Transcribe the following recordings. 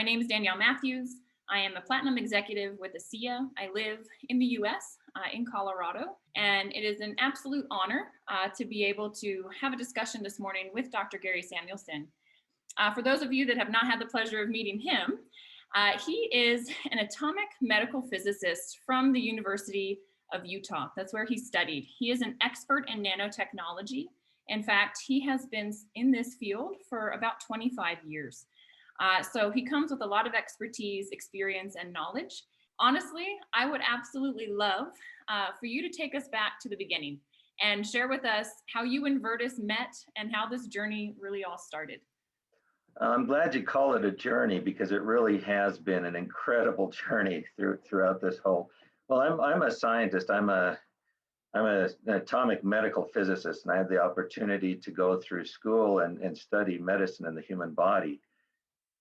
My name is Danielle Matthews. I am a platinum executive with ASEA. I live in the US, in Colorado, and it is an absolute honor to be able to have a discussion this morning with Dr. Gary Samuelson. For those of you that have not had the pleasure of meeting him, he is an atomic medical physicist from the University of Utah. That's where he studied. He is an expert in nanotechnology. In fact, he has been in this field for about 25 years. So he comes with a lot of expertise, experience, and knowledge. Honestly, I would absolutely love for you to take us back to the beginning and share with us how you and Virtus met and how this journey really all started. I'm glad you call it a journey, because it really has been an incredible journey throughout this whole. Well, I'm a scientist. I'm an atomic medical physicist, and I had the opportunity to go through school and study medicine in the human body,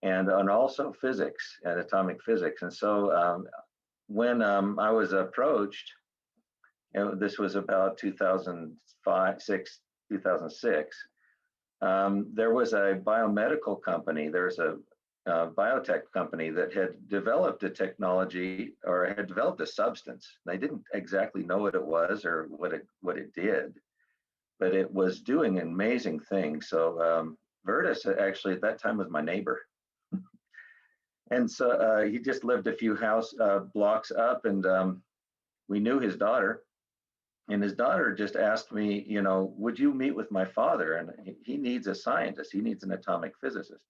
and also physics and atomic physics. And so when I was approached, this was about 2006. There was a biomedical company, there's a biotech company that had developed a technology, or had developed a substance. They didn't exactly know what it was or what it did, but it was doing amazing things. So Virtus actually at that time was my neighbor. And so he just lived a few blocks up, and we knew his daughter. And his daughter just asked me, would you meet with my father? And he needs a scientist. He needs an atomic physicist.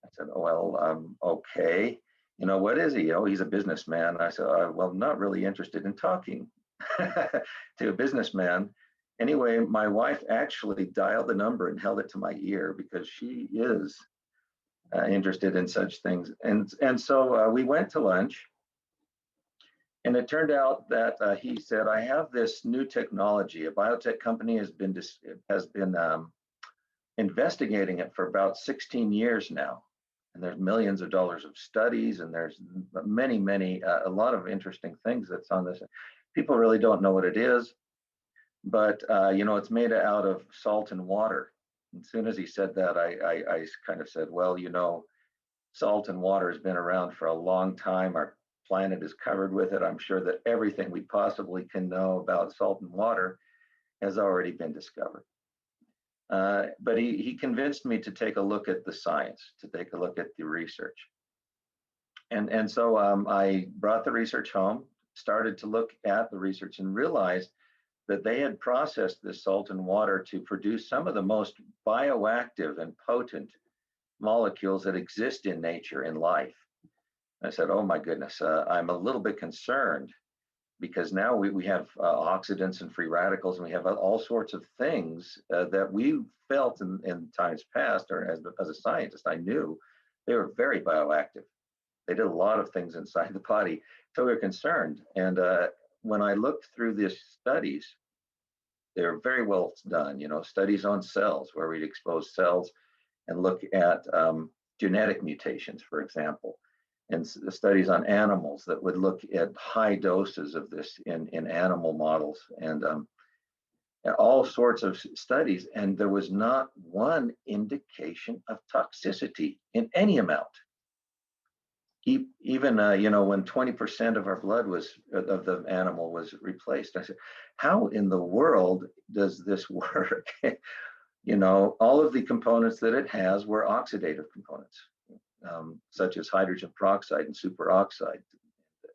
I said, oh, well, okay. What is he? He's a businessman. I said, well, not really interested in talking to a businessman. Anyway, my wife actually dialed the number and held it to my ear, because she is interested in such things. And so we went to lunch. And it turned out that he said, I have this new technology. A biotech company has been investigating it for about 16 years now. And there's millions of dollars of studies, and there's a lot of interesting things that's on this. People really don't know what it is, but it's made out of salt and water. As soon as he said that, I kind of said, well, salt and water has been around for a long time. Our planet is covered with it. I'm sure that everything we possibly can know about salt and water has already been discovered. But he convinced me to take a look at the science, to take a look at the research. And so I brought the research home, started to look at the research, and realized that they had processed this salt and water to produce some of the most bioactive and potent molecules that exist in nature, in life. I said, oh my goodness, I'm a little bit concerned, because now we have oxidants and free radicals, and we have all sorts of things that we felt in times past, or as a scientist, I knew they were very bioactive. They did a lot of things inside the body, so we were concerned. And when I looked through these studies, they're very well done, studies on cells, where we'd expose cells and look at genetic mutations, for example, and studies on animals that would look at high doses of this in animal models, and all sorts of studies. And there was not one indication of toxicity in any amount. Even when 20% of our blood of the animal was replaced, I said, how in the world does this work? All of the components that it has were oxidative components, such as hydrogen peroxide and superoxide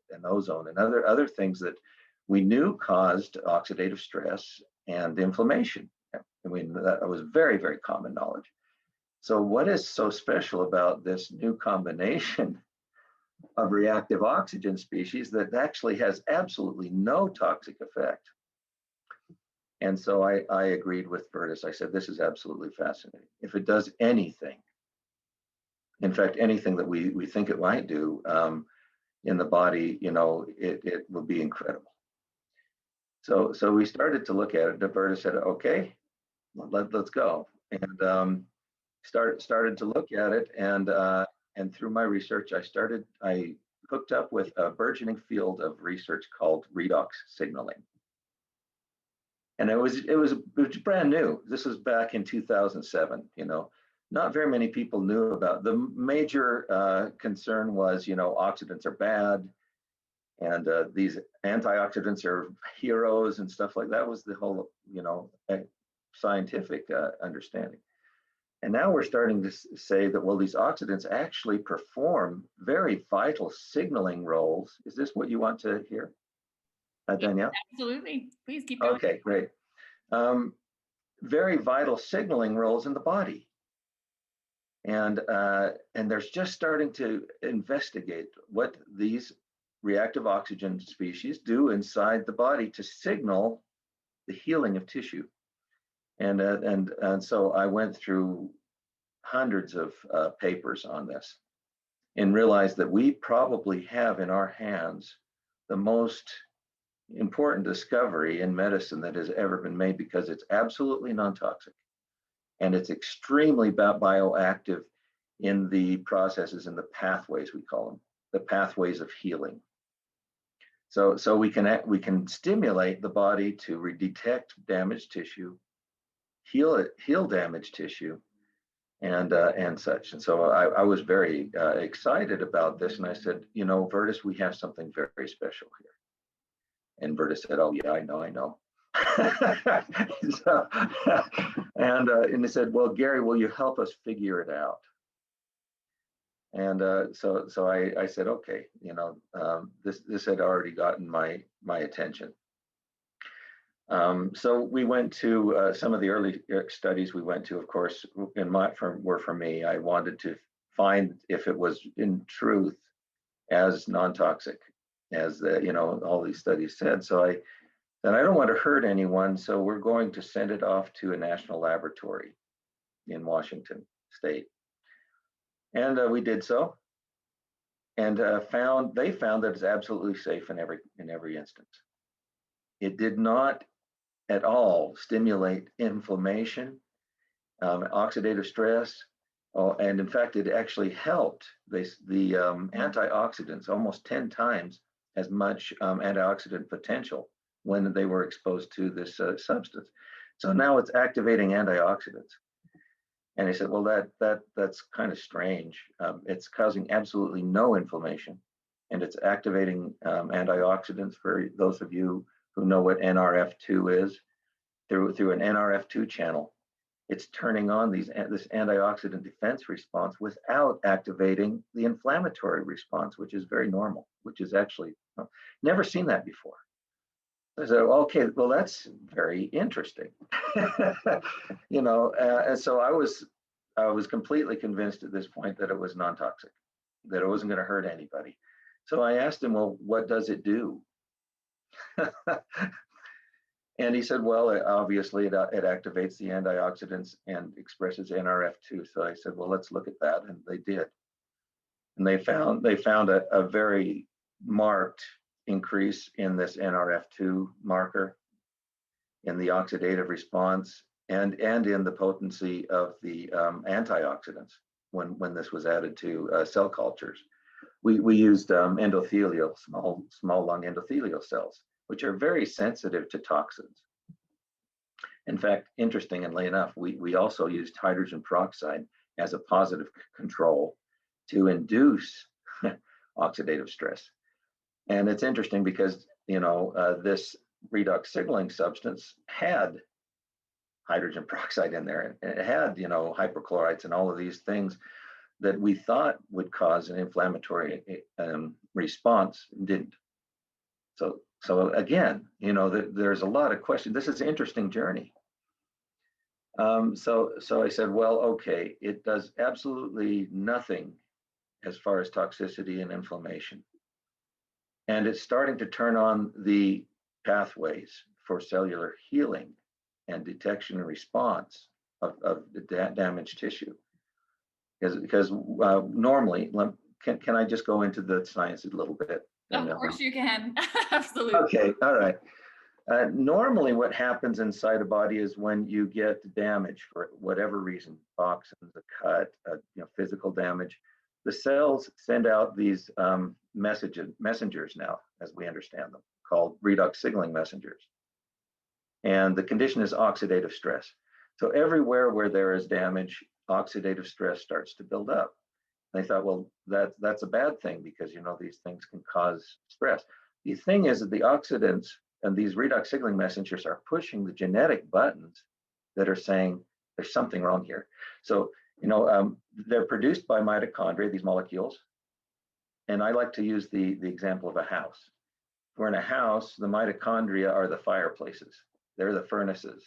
and ozone and other things that we knew caused oxidative stress and inflammation. I mean, that was very, very common knowledge. So what is so special about this new combination of reactive oxygen species that actually has absolutely no toxic effect? And so I agreed with Virtus. I said, this is absolutely fascinating. If it does anything, in fact, anything that we think it might do in the body, it will be incredible. So we started to look at it. Virtus said, okay, let's go. And started to look at it. And through my research, I hooked up with a burgeoning field of research called redox signaling. And it was brand new. This was back in 2007, not very many people knew about. The major concern was, oxidants are bad, and these antioxidants are heroes and stuff like that was the whole, scientific understanding. And now we're starting to say that, well, these oxidants actually perform very vital signaling roles. Is this what you want to hear, Danielle? Absolutely. Please keep going. Okay, great. Very vital signaling roles in the body. And there's just starting to investigate what these reactive oxygen species do inside the body to signal the healing of tissue. And so I went through hundreds of papers on this and realized that we probably have in our hands the most important discovery in medicine that has ever been made, because it's absolutely non-toxic and it's extremely bioactive in the processes and the pathways, we call them, the pathways of healing. So we can stimulate the body to detect damaged tissue, heal damaged tissue, and such. And so I was very excited about this, and I said, Virtus, we have something very special here. And Virtus said, oh yeah, I know. So, and he said, well, Gary, will you help us figure it out? And so I said, okay, this had already gotten my attention. So we went to some of the early studies we went to, of course, were for me. I wanted to find if it was in truth as non-toxic as all these studies said. So I don't want to hurt anyone, so we're going to send it off to a national laboratory in Washington State. And we did so, and they found that it's absolutely safe in every instance. It did not at all stimulate inflammation, oxidative stress, and in fact, it actually helped the antioxidants almost 10 times as much antioxidant potential when they were exposed to this substance. So now it's activating antioxidants. And he said, well, that's kind of strange. It's causing absolutely no inflammation, and it's activating antioxidants. For those of you who know what NRF2 is, through an NRF2 channel, it's turning on this antioxidant defense response without activating the inflammatory response, which is very normal, which is actually never seen that before. I said, okay, well, that's very interesting. And so I was completely convinced at this point that it was non-toxic, that it wasn't going to hurt anybody. So I asked him, well, what does it do? And he said, well, obviously it activates the antioxidants and expresses NRF2. So I said, well, let's look at that. And they did. And they found a very marked increase in this NRF2 marker, in the oxidative response, and in the potency of the antioxidants when this was added to cell cultures. We used endothelial, small lung endothelial cells, which are very sensitive to toxins. In fact, interestingly enough, we also used hydrogen peroxide as a positive control to induce oxidative stress. And it's interesting because, this redox signaling substance had hydrogen peroxide in there, and it had, hypochlorites and all of these things that we thought would cause an inflammatory response, didn't. So again, there's a lot of questions. This is an interesting journey. So I said, well, okay, it does absolutely nothing as far as toxicity and inflammation. And it's starting to turn on the pathways for cellular healing and detection and response of the damaged tissue. Because normally, can I just go into the science a little bit? Of course you can. Absolutely. Okay, all right. Normally what happens inside a body is when you get damage for whatever reason, toxins, a cut, physical damage, the cells send out these messengers now, as we understand them, called redox signaling messengers. And the condition is oxidative stress. So everywhere where there is damage, oxidative stress starts to build up. They thought, well, that's a bad thing because these things can cause stress. The thing is that the oxidants and these redox signaling messengers are pushing the genetic buttons that are saying there's something wrong here. So they're produced by mitochondria, these molecules. And I like to use the example of a house. If we're in a house, the mitochondria are the fireplaces. They're the furnaces.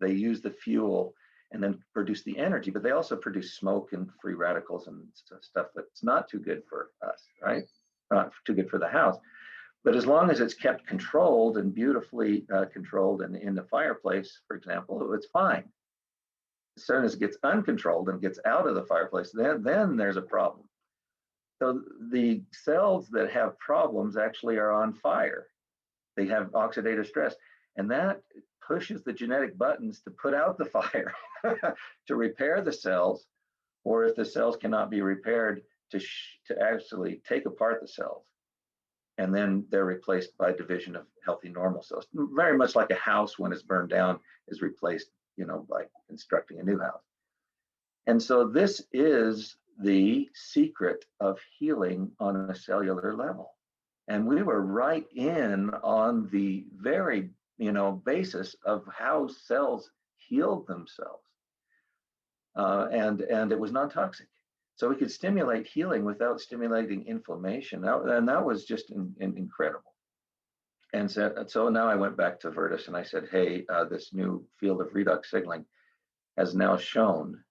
They use the fuel and then produce the energy, but they also produce smoke and free radicals and stuff that's not too good for us, right? Not too good for the house. But as long as it's kept controlled and beautifully controlled and in the fireplace, for example, it's fine. As soon as it gets uncontrolled and gets out of the fireplace, then there's a problem. So the cells that have problems actually are on fire. They have oxidative stress, and that pushes the genetic buttons to put out the fire, to repair the cells, or if the cells cannot be repaired, to actually take apart the cells. And then they're replaced by division of healthy normal cells. Very much like a house when it's burned down is replaced, by constructing a new house. And so this is the secret of healing on a cellular level. And we were right in on the very, basis of how cells healed themselves. And it was non-toxic. So we could stimulate healing without stimulating inflammation. And that was just incredible. And so now I went back to Virtus and I said, hey, this new field of redox signaling has now shown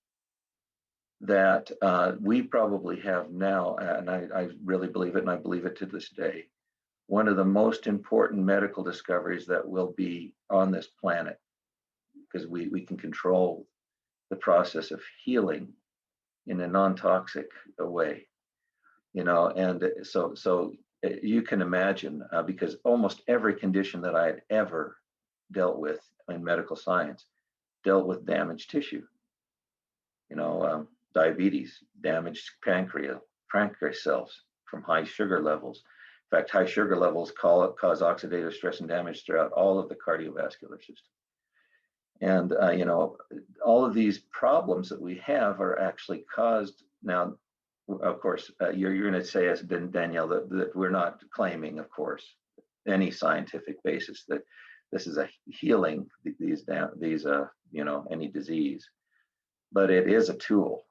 that we probably have now, and I really believe it, and I believe it to this day, one of the most important medical discoveries that will be on this planet, because we can control the process of healing in a non-toxic way, and so you can imagine, because almost every condition that I had ever dealt with in medical science dealt with damaged tissue, diabetes, damaged pancreas cells from high sugar levels. In fact, high sugar levels cause oxidative stress and damage throughout all of the cardiovascular system. And, all of these problems that we have are actually caused now. Of course, you're going to say, as Danielle, that we're not claiming, of course, any scientific basis that this is a healing any disease, but it is a tool.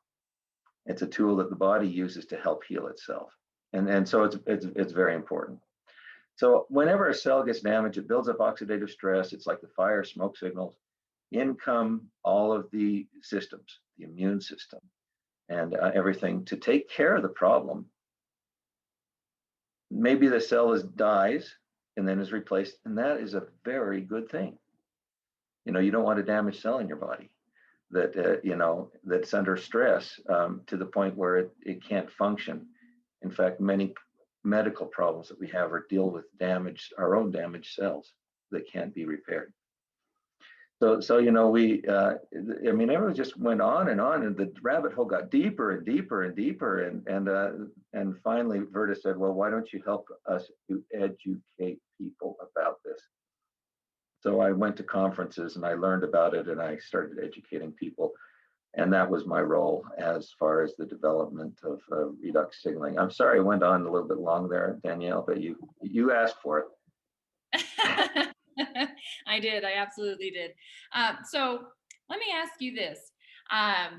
It's a tool that the body uses to help heal itself. And so it's very important. So whenever a cell gets damaged, it builds up oxidative stress. It's like the fire smoke signals. In come all of the systems, the immune system, and everything to take care of the problem. Maybe the cell dies and then is replaced, and that is a very good thing. You don't want a damaged cell in your body that's under stress to the point where it can't function. In fact, many medical problems that we have deal with our own damaged cells that can't be repaired. So everyone just went on, and the rabbit hole got deeper and deeper and deeper, and finally Virtus said, well, why don't you help us to educate people about this? So I went to conferences and I learned about it, and I started educating people. And that was my role as far as the development of redox signaling. I'm sorry I went on a little bit long there, Danielle, but you asked for it. I did. I absolutely did. So let me ask you this. As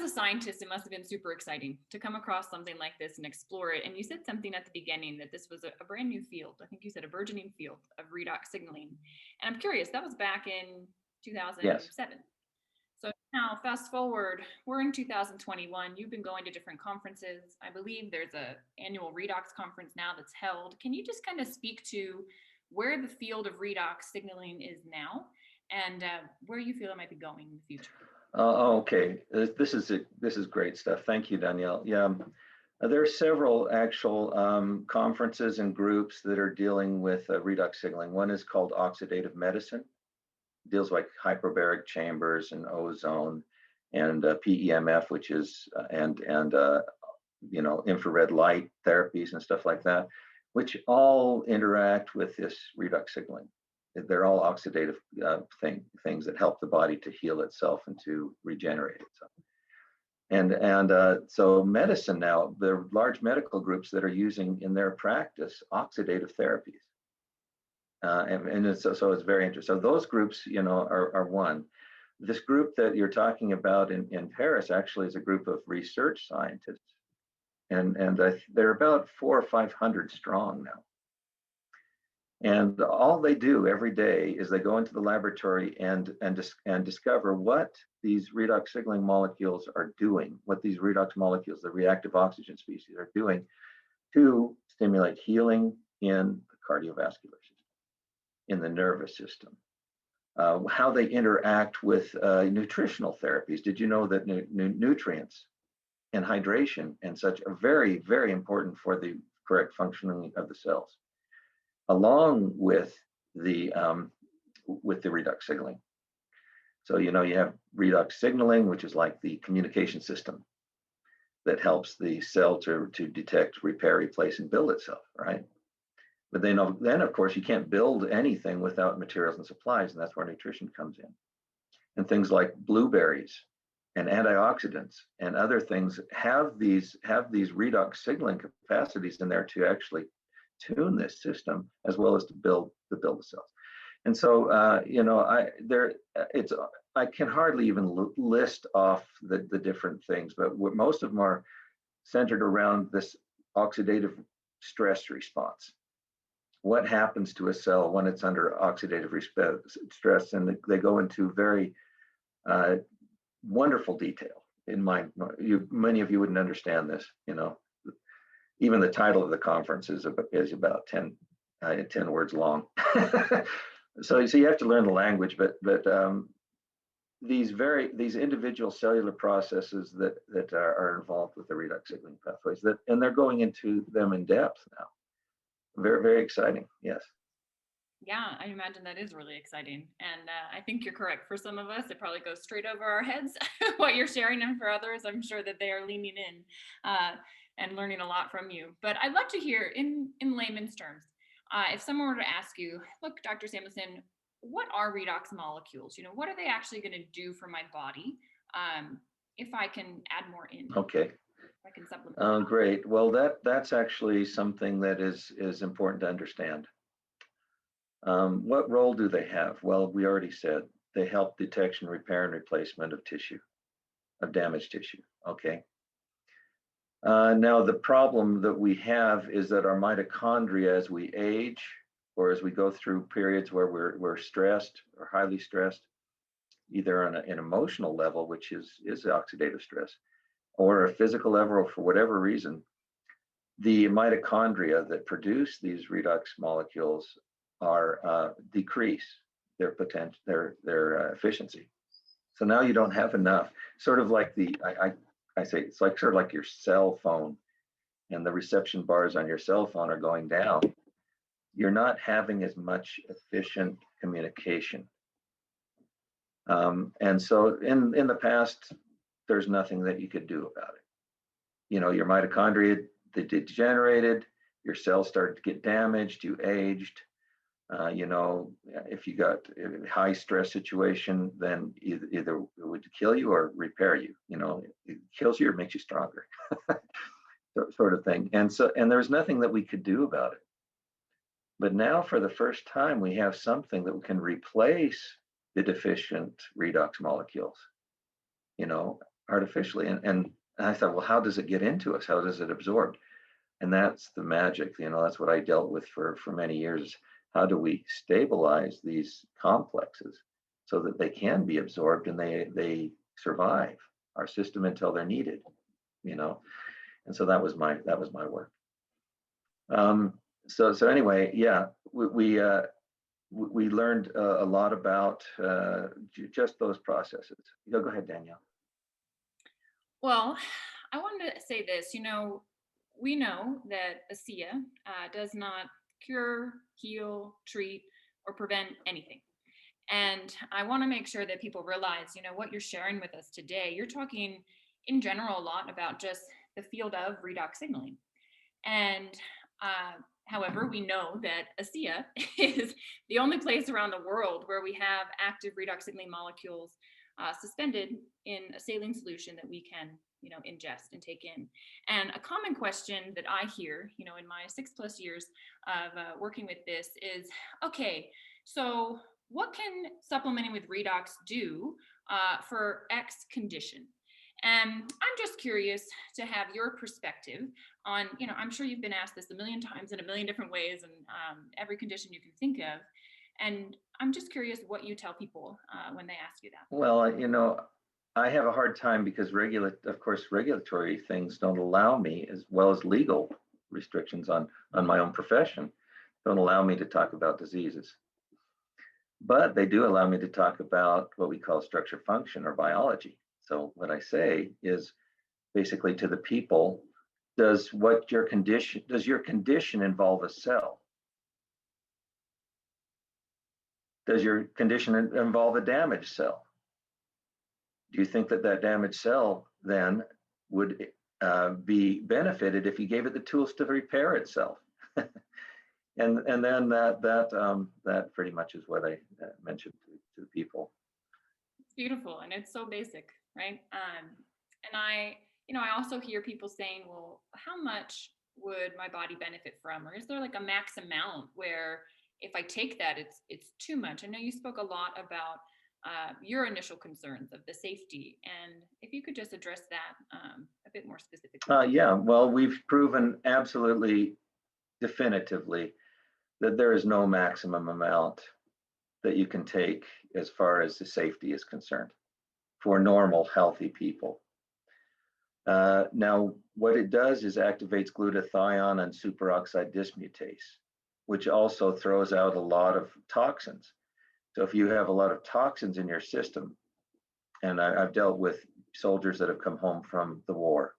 a scientist, it must have been super exciting to come across something like this and explore it. And you said something at the beginning that this was a brand new field. I think you said a burgeoning field of redox signaling. And I'm curious, that was back in 2007. Yes. So now fast forward, we're in 2021. You've been going to different conferences. I believe there's an annual redox conference now that's held. Can you just kind of speak to where the field of redox signaling is now and where you feel it might be going in the future? Okay, this is great stuff. Thank you, Danielle. Yeah, there are several actual conferences and groups that are dealing with redox signaling. One is called Oxidative Medicine. It deals like hyperbaric chambers and ozone and PEMF, which is and infrared light therapies and stuff like that, which all interact with this redox signaling. They're all oxidative things that help the body to heal itself and to regenerate itself. So medicine now, there are large medical groups that are using in their practice oxidative therapies. So it's very interesting. So those groups, are one. This group that you're talking about in Paris actually is a group of research scientists, and they're about 400 or 500 strong now. And all they do every day is they go into the laboratory and discover what these redox signaling molecules are doing, what these redox molecules, the reactive oxygen species, are doing to stimulate healing in the cardiovascular system, in the nervous system, how they interact with nutritional therapies. Did you know that nutrients and hydration and such are very, very important for the correct functioning of the cells, along with the redox signaling. So you have redox signaling, which is like the communication system that helps the cell to detect, repair, replace, and build itself, right? But then of course you can't build anything without materials and supplies, and that's where nutrition comes in. And things like blueberries and antioxidants and other things have these redox signaling capacities in there to actually tune this system, as well as to build the cells. And so I can hardly even list off the different things, but most of them are centered around this oxidative stress response. What happens to a cell when it's under oxidative stress? And they go into very wonderful detail. Many of you wouldn't understand this. Even the title of the conference is about 10 words long. So you have to learn the language, but these individual cellular processes that are involved with the redox signaling pathways, and they're going into them in depth now. Very, very exciting. Yes. Yeah, I imagine that is really exciting. And I think you're correct. For some of us, it probably goes straight over our heads what you're sharing. And for others, I'm sure that they are leaning in and learning a lot from you. But I'd love to hear in layman's terms, if someone were to ask you, look, Dr. Samuelson, what are redox molecules? What are they actually going to do for my body? If I can add more in. Okay. I can supplement. Great. Well, that's actually something that is important to understand. What role do they have? Well, we already said they help detection, repair, and replacement of tissue, of damaged tissue. Okay. Now, the problem that we have is that our mitochondria, as we age, or as we go through periods where we're stressed or highly stressed, either on an emotional level, which is oxidative stress, or a physical level, or for whatever reason, the mitochondria that produce these redox molecules are decrease their potential, their efficiency. So now you don't have enough. Sort of like I say it's like sort of like your cell phone, and the reception bars on your cell phone are going down. You're not having as much efficient communication. And so in the past, there's nothing that you could do about it. Your mitochondria, they degenerated, your cells started to get damaged, you aged. If you got a high stress situation, then either it would kill you or repair you. It kills you or makes you stronger, sort of thing. And there's nothing that we could do about it. But now, for the first time, we have something that can replace the deficient redox molecules, artificially. And I thought, well, how does it get into us? How does it absorb? And that's the magic. That's what I dealt with for many years. How do we stabilize these complexes so that they can be absorbed and they survive our system until they're needed? And so that was my work. So anyway, yeah, we learned a lot about just those processes. Go ahead, Danielle. Well, I wanted to say this. We know that ASEA does not cure, heal, treat, or prevent anything. And I want to make sure that people realize, what you're sharing with us today. You're talking in general a lot about just the field of redox signaling. And However, we know that ASEA is the only place around the world where we have active redox signaling molecules suspended in a saline solution that we can, ingest and take in. And a common question that I hear, in my 6+ years of working with this is, okay, so what can supplementing with redox do for X condition? And I'm just curious to have your perspective on, I'm sure you've been asked this a million times in a million different ways and every condition you can think of. And I'm just curious what you tell people when they ask you that. Well, I have a hard time because of course, regulatory things don't allow me, as well as legal restrictions on my own profession, don't allow me to talk about diseases. But they do allow me to talk about what we call structure function or biology. So what I say is basically to the people, does your condition involve a cell? Does your condition involve a damaged cell? Do you think that damaged cell then would be benefited if you gave it the tools to repair itself? and then that pretty much is what I mentioned to the people. It's beautiful and it's so basic, right? And I also hear people saying, well, how much would my body benefit from? Or is there like a max amount where if I take that, it's too much? I know you spoke a lot about your initial concerns of the safety, and if you could just address that a bit more specifically. Yeah, well, we've proven absolutely definitively that there is no maximum amount that you can take as far as the safety is concerned for normal, healthy people. Now, what it does is activates glutathione and superoxide dismutase, which also throws out a lot of toxins. So if you have a lot of toxins in your system, and I've dealt with soldiers that have come home from the war,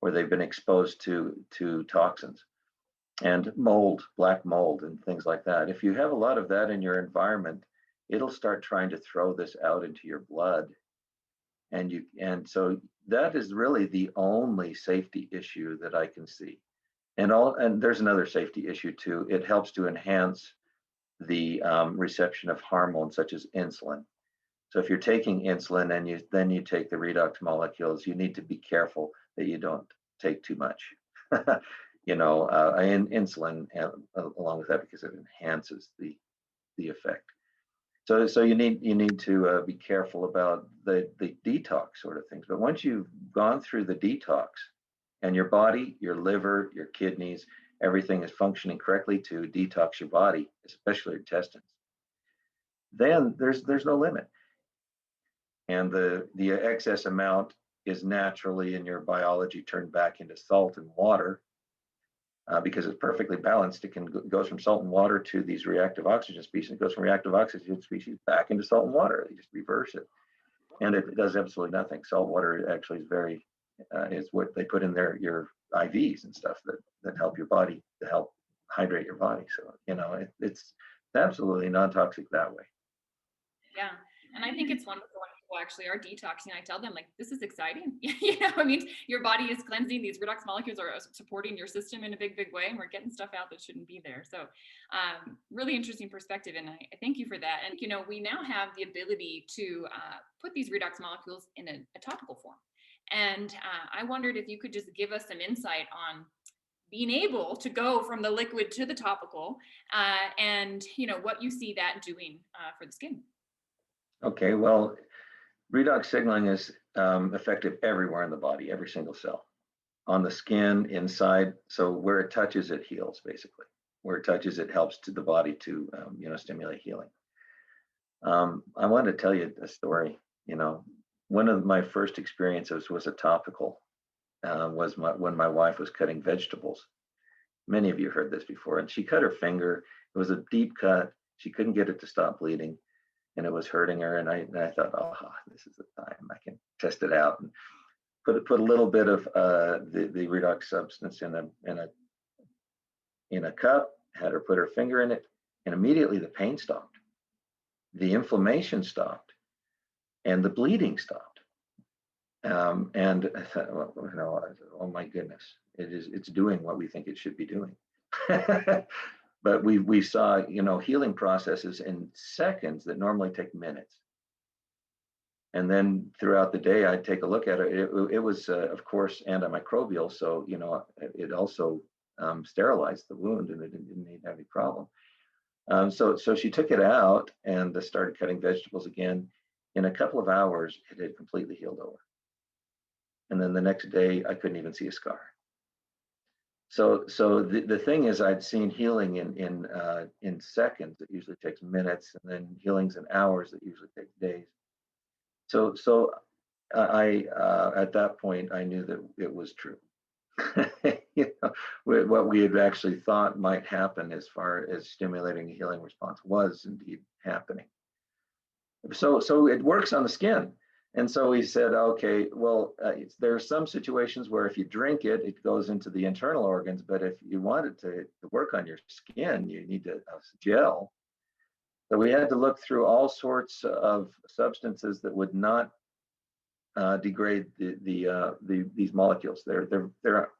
where they've been exposed to toxins and mold, black mold, and things like that. If you have a lot of that in your environment, it'll start trying to throw this out into your blood, and so that is really the only safety issue that I can see. And there's another safety issue too. It helps to enhance the reception of hormones such as insulin. So if you're taking insulin and then you take the redox molecules, you need to be careful that you don't take too much. Insulin along with that, because it enhances the effect. So you need to be careful about the detox sort of things. But once you've gone through the detox and your body, your liver, your kidneys, everything is functioning correctly to detox your body, especially your intestines, then there's no limit. And the excess amount is naturally in your biology turned back into salt and water, because it's perfectly balanced. It goes from salt and water to these reactive oxygen species. It goes from reactive oxygen species back into salt and water. They just reverse it, and it does absolutely nothing. Salt water actually is what they put in your IVs and stuff that help your body, to help hydrate your body. So it's absolutely non-toxic that way. Yeah. And I think it's wonderful when people actually are detoxing. I tell them, like, this is exciting. Your body is cleansing. These redox molecules are supporting your system in a big, big way, and we're getting stuff out that shouldn't be there. So really interesting perspective. And I thank you for that. And, we now have the ability to put these redox molecules in a topical form. And I wondered if you could just give us some insight on being able to go from the liquid to the topical, and, what you see that doing for the skin. Okay, well, redox signaling is effective everywhere in the body, every single cell, on the skin, inside. So where it touches, it heals, basically. Where it touches, it helps to the body to stimulate healing. I wanted to tell you a story. One of my first experiences was a topical. When my wife was cutting vegetables. Many of you heard this before, and she cut her finger. It was a deep cut. She couldn't get it to stop bleeding, and it was hurting her. And I thought, oh, this is the time I can test it out, and put a little bit of the redox substance in a cup. Had her put her finger in it, and immediately the pain stopped, the inflammation stopped, and the bleeding stopped. And I thought, oh my goodness, it's doing what we think it should be doing. But we saw, healing processes in seconds that normally take minutes. And then throughout the day, I'd take a look at it. It was, of course, antimicrobial, so it also sterilized the wound, and it didn't need to have any problem. So she took it out and started cutting vegetables again. In a couple of hours, it had completely healed over. And then the next day, I couldn't even see a scar. So the thing is, I'd seen healing in seconds. It usually takes minutes, and then healings in hours that usually take days. So I at that point I knew that it was true. What we had actually thought might happen as far as stimulating a healing response was indeed happening. So it works on the skin. And so we said, okay, well, there are some situations where if you drink it, it goes into the internal organs. But if you want it to work on your skin, you need a gel. So we had to look through all sorts of substances that would not degrade these molecules. They're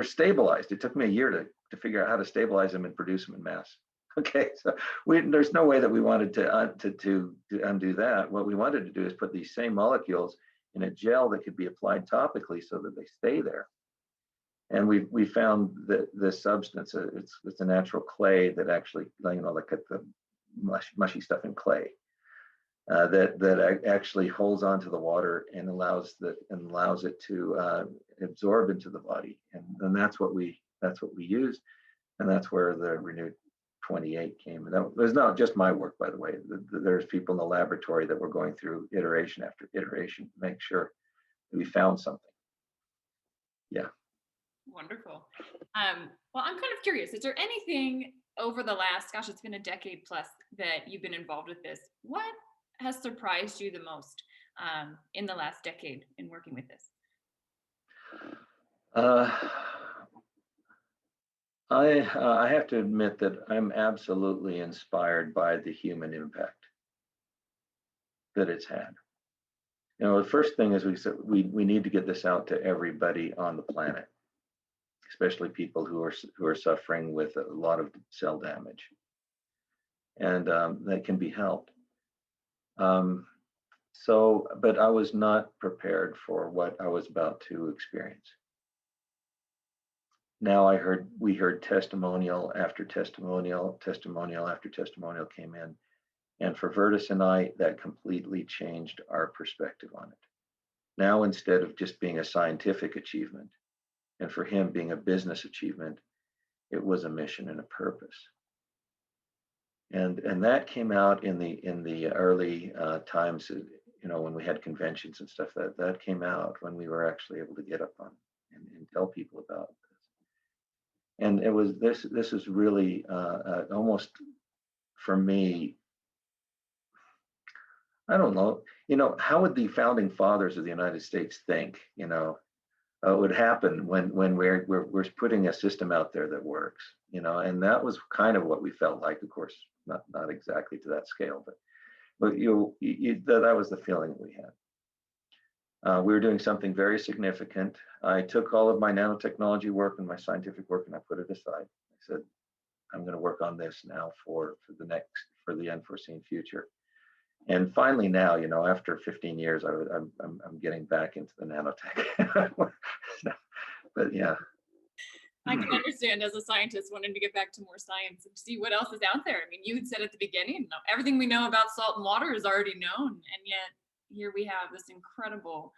stabilized. It took me a year to figure out how to stabilize them and produce them in mass. Okay, so there's no way that we wanted to undo that. What we wanted to do is put these same molecules in a gel that could be applied topically so that they stay there. And we found that this substance, it's a natural clay that actually, like the mushy stuff in clay, that actually holds onto the water and allows it to absorb into the body, and that's what we used, and that's where the Renewed 28 came. And that was not just my work, by the way. There's people in the laboratory that were going through iteration after iteration to make sure that we found something. Yeah. Wonderful. Well, I'm kind of curious. Is there anything over the last, gosh, it's been a decade plus that you've been involved with this? What has surprised you the most in the last decade in working with this? I have to admit that I'm absolutely inspired by the human impact that it's had. The first thing is we said we need to get this out to everybody on the planet, especially people who are suffering with a lot of cell damage, and that can be helped. But I was not prepared for what I was about to experience. Now we heard testimonial after testimonial after testimonial came in. And for Vertus and I, that completely changed our perspective on it. Now, instead of just being a scientific achievement, and for him being a business achievement, it was a mission and a purpose. And that came out in the early times, when we had conventions and stuff. That came out when we were actually able to get up on and tell people about this. And it was this is really almost, for me, I don't know, how would the founding fathers of the United States think, would happen when we're putting a system out there that works, and that was kind of what we felt like. Of course, not exactly to that scale, but that was the feeling that we had. We were doing something very significant. I took all of my nanotechnology work and my scientific work and I put it aside. I said, I'm going to work on this now for the unforeseen future. And finally now, after 15 years, I'm getting back into the nanotech. But yeah. I can understand, as a scientist, wanting to get back to more science and see what else is out there. I mean, you had said at the beginning, everything we know about salt and water is already known, and yet here we have this incredible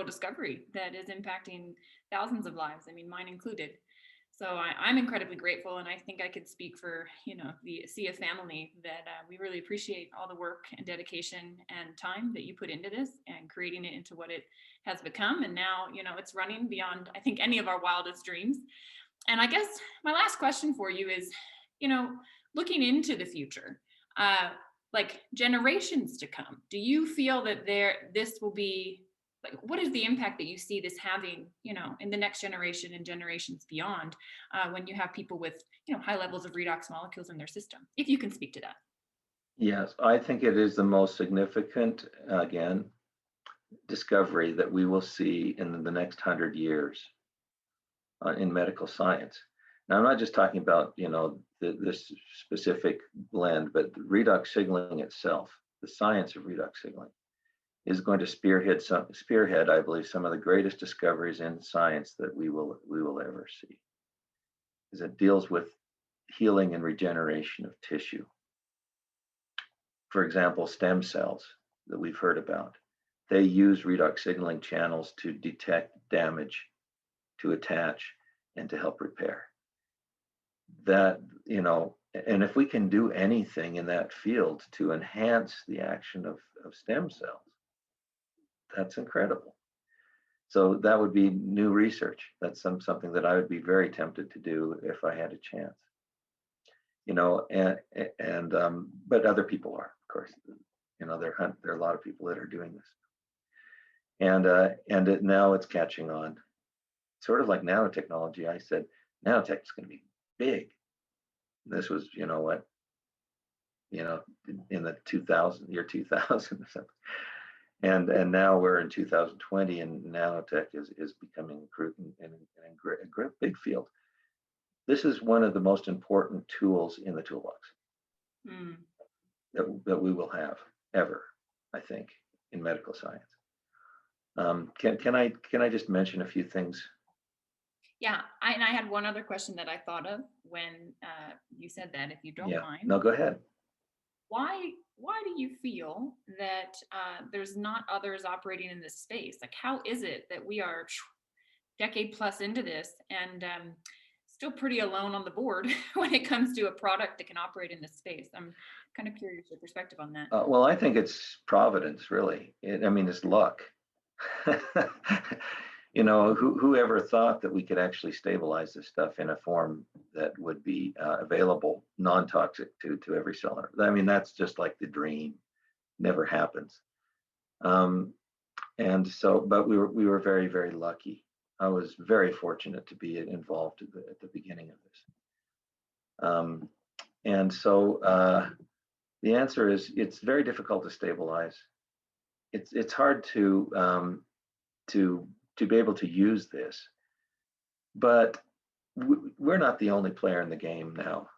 discovery that is impacting thousands of lives. I mean, mine included. So I'm incredibly grateful, and I think I could speak for the ASEA family that we really appreciate all the work and dedication and time that you put into this and creating it into what it has become. And now it's running beyond, I think, any of our wildest dreams. And I guess my last question for you is, looking into the future, like generations to come, do you feel that this will be, like, what is the impact that you see this having, in the next generation and generations beyond, when you have people with, high levels of redox molecules in their system? If you can speak to that. Yes, I think it is the most significant, again, discovery that we will see in the next 100 years in medical science. Now, I'm not just talking about, this specific blend, but redox signaling itself, the science of redox signaling, is going to spearhead, I believe, some of the greatest discoveries in science that we will ever see. Because it deals with healing and regeneration of tissue. For example, stem cells that we've heard about, they use redox signaling channels to detect damage, to attach, and to help repair. That, and if we can do anything in that field to enhance the action of stem cells, that's incredible. So that would be new research. That's something that I would be very tempted to do if I had a chance. But other people are, of course. There are a lot of people that are doing this, and now it's catching on. Sort of like nanotechnology. I said nanotech is going to be big. This was, in the 2000 or something. And now we're in 2020, and nanotech is becoming a great big field. This is one of the most important tools in the toolbox that we will have ever, I think, in medical science. Can I just mention a few things? Yeah, I had one other question that I thought of when you said that, if you don't mind. No, go ahead. Why do you feel that there's not others operating in this space? Like, how is it that we are decade plus into this and still pretty alone on the board when it comes to a product that can operate in this space? I'm kind of curious your perspective on that. Well, I think it's providence, really. It's luck. Whoever thought that we could actually stabilize this stuff in a form that would be available, non-toxic to every cell? That's just like the dream. Never happens. And so, but we were very, very lucky. I was very fortunate to be involved at the beginning of this. And so the answer is, it's very difficult to stabilize. It's hard to be able to use this, but we're not the only player in the game now.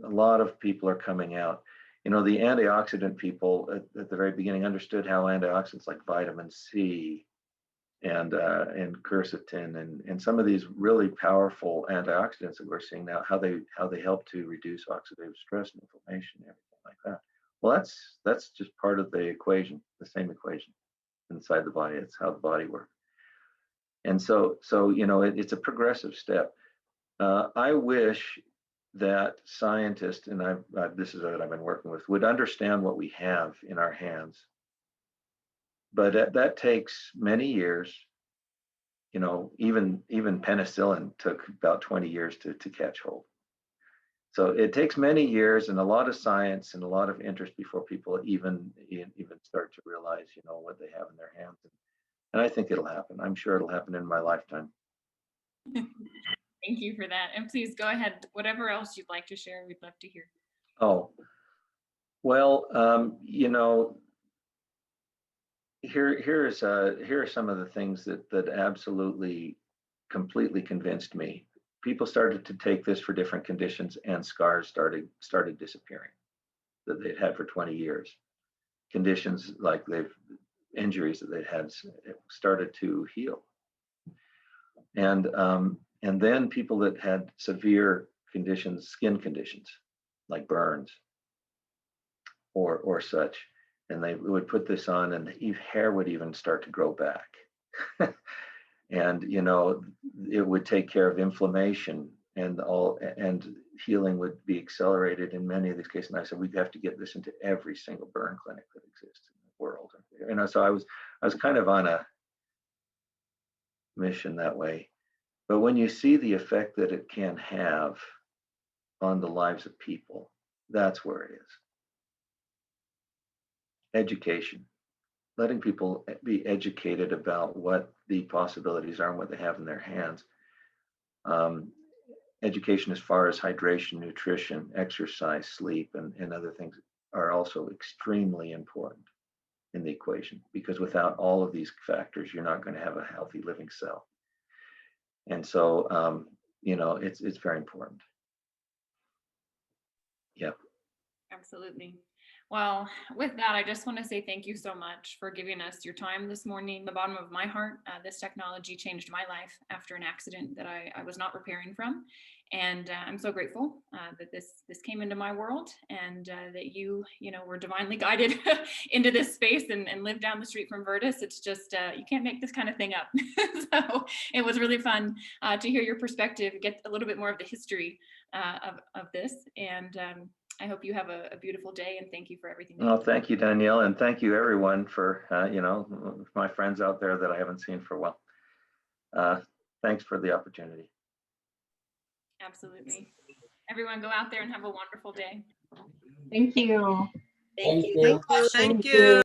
A lot of people are coming out. The antioxidant people at the very beginning understood how antioxidants like vitamin C and quercetin and some of these really powerful antioxidants that we're seeing now, how they help to reduce oxidative stress and inflammation and everything like that. Well, that's just part of the equation, the same equation inside the body. It's how the body works. And so it's a progressive step. I wish that scientists, and this is what I've been working with, would understand what we have in our hands. But that takes many years. Even penicillin took about 20 years to catch hold. So it takes many years and a lot of science and a lot of interest before people even start to realize, what they have in their hands. And I think it'll happen. I'm sure it'll happen in my lifetime. Thank you for that. And please go ahead. Whatever else you'd like to share, we'd love to hear. Oh, well, here are some of the things that absolutely, completely convinced me. People started to take this for different conditions, and scars started disappearing that they'd had for 20 years. Conditions like injuries that they'd had started to heal. And then people that had severe conditions, skin conditions, like burns or such, and they would put this on, and hair would even start to grow back. And it would take care of inflammation and healing would be accelerated in many of these cases. And I said, we have to get this into every single burn clinic that exists in the world. So I was kind of on a mission that way. But when you see the effect that it can have on the lives of people, that's where it is. Education, letting people be educated about what the possibilities are and what they have in their hands. Education as far as hydration, nutrition, exercise, sleep, and other things are also extremely important in the equation, because without all of these factors, you're not going to have a healthy living cell. And so it's very important. Yeah. Absolutely. Well, with that, I just want to say thank you so much for giving us your time this morning. The bottom of my heart, this technology changed my life after an accident that I was not repairing from. And I'm so grateful that this came into my world, and that you were divinely guided into this space and live down the street from Virtus. It's just, you can't make this kind of thing up. So it was really fun to hear your perspective, get a little bit more of the history of this. And I hope you have a beautiful day, and thank you for everything. Well, thank you, Danielle, and thank you everyone for, my friends out there that I haven't seen for a while. Thanks for the opportunity. Absolutely. Everyone go out there and have a wonderful day. Thank you. Thank you. Thank you.